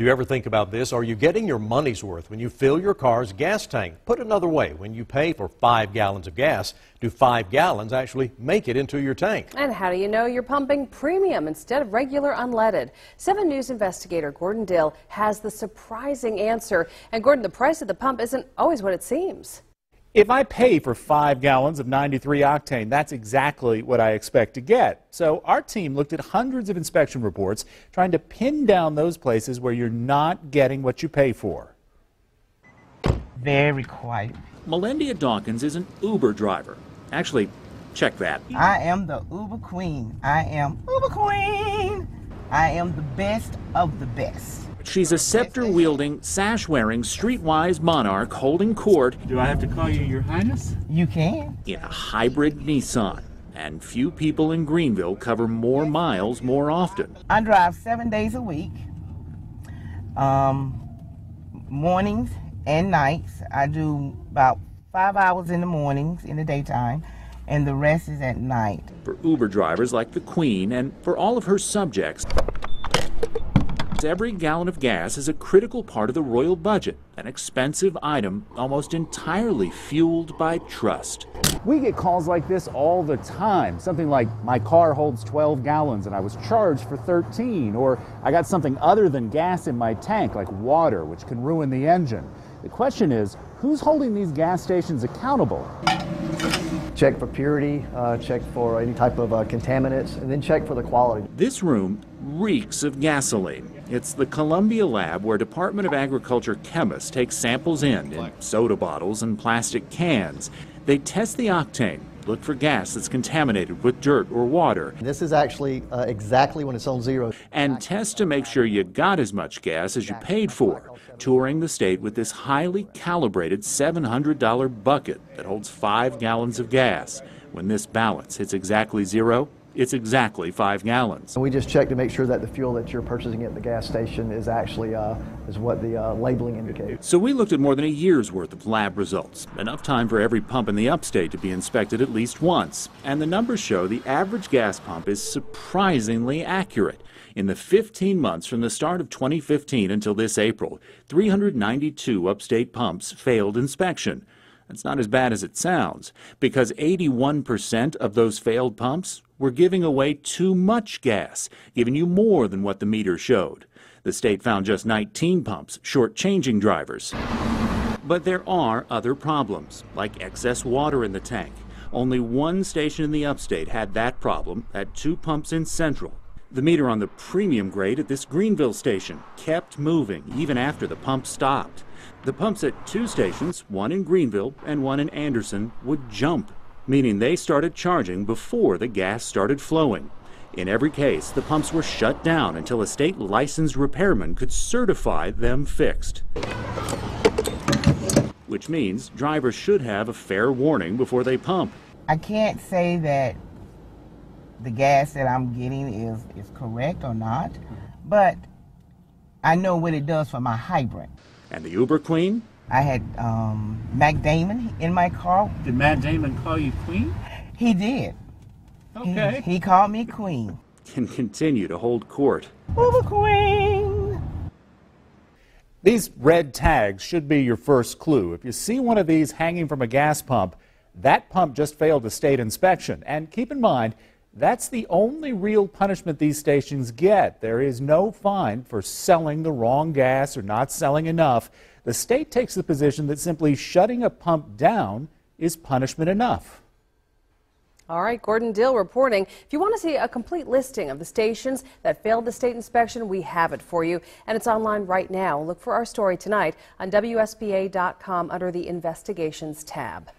Do you ever think about this? Are you getting your money's worth when you fill your car's gas tank? Put another way, when you pay for 5 gallons of gas, do 5 gallons actually make it into your tank? And how do you know you're pumping premium instead of regular unleaded? 7 News investigator Gordon Dill has the surprising answer. And Gordon, the price at the pump isn't always what it seems. If I pay for 5 gallons of 93 octane, that's exactly what I expect to get. So our team looked at hundreds of inspection reports trying to pin down those places where you're not getting what you pay for. Very quiet. Melindia Dawkins is an Uber driver. Actually, check that. I am the Uber queen. I am Uber queen. I am the best of the best. She's a scepter-wielding, sash-wearing, streetwise monarch holding court. Do I have to call you Your Highness? You can. In a hybrid Nissan. And few people in Greenville cover more miles more often. I drive 7 days a week, mornings and nights. I do about 5 hours in the mornings in the daytime, and the rest is at night. For Uber drivers like the Queen and for all of her subjects, every gallon of gas is a critical part of the royal budget, an expensive item almost entirely fueled by trust. We get calls like this all the time. Something like, my car holds 12 gallons and I was charged for 13. Or I got something other than gas in my tank, like water, which can ruin the engine. The question is, who's holding these gas stations accountable? Check for purity, check for any type of contaminants, and then check for the quality. This room reeks of gasoline. It's the Columbia lab where Department of Agriculture chemists take samples in soda bottles and plastic cans. They test the octane, look for gas that's contaminated with dirt or water. This is actually exactly when it's on zero. And test to make sure you got as much gas as you paid for, touring the state with this highly calibrated $700 bucket that holds 5 gallons of gas. When this balance hits exactly zero, it's exactly 5 gallons. And we just check to make sure that the fuel that you're purchasing at the gas station is actually is what the labeling indicates. So we looked at more than a year's worth of lab results, enough time for every pump in the upstate to be inspected at least once. And the numbers show the average gas pump is surprisingly accurate. In the 15 months from the start of 2015 until this April, 392 upstate pumps failed inspection. That's not as bad as it sounds, because 81% of those failed pumps were giving away too much gas, giving you more than what the meter showed. The state found just 19 pumps shortchanging drivers. But there are other problems, like excess water in the tank. Only one station in the upstate had that problem at 2 pumps in Central. The meter on the premium grade at this Greenville station kept moving even after the pump stopped. The pumps at 2 stations, one in Greenville and one in Anderson, would jump, meaning they started charging before the gas started flowing. In every case, the pumps were shut down until a state licensed repairman could certify them fixed. Which means drivers should have a fair warning before they pump. I can't say that the gas that I'm getting is correct or not, but I know what it does for my hydrant. And the Uber Queen? I had Matt Damon in my car. Did Matt Damon call you Queen? He did. Okay. He called me Queen. Can continue to hold court. Uber Queen. These red tags should be your first clue. If you see one of these hanging from a gas pump, that pump just failed a state inspection. And keep in mind, that's the only real punishment these stations get. There is no fine for selling the wrong gas or not selling enough. The state takes the position that simply shutting a pump down is punishment enough. All right, Gordon Dill reporting. If you want to see a complete listing of the stations that failed the state inspection, we have it for you, and it's online right now. Look for our story tonight on WSBA.com under the Investigations tab.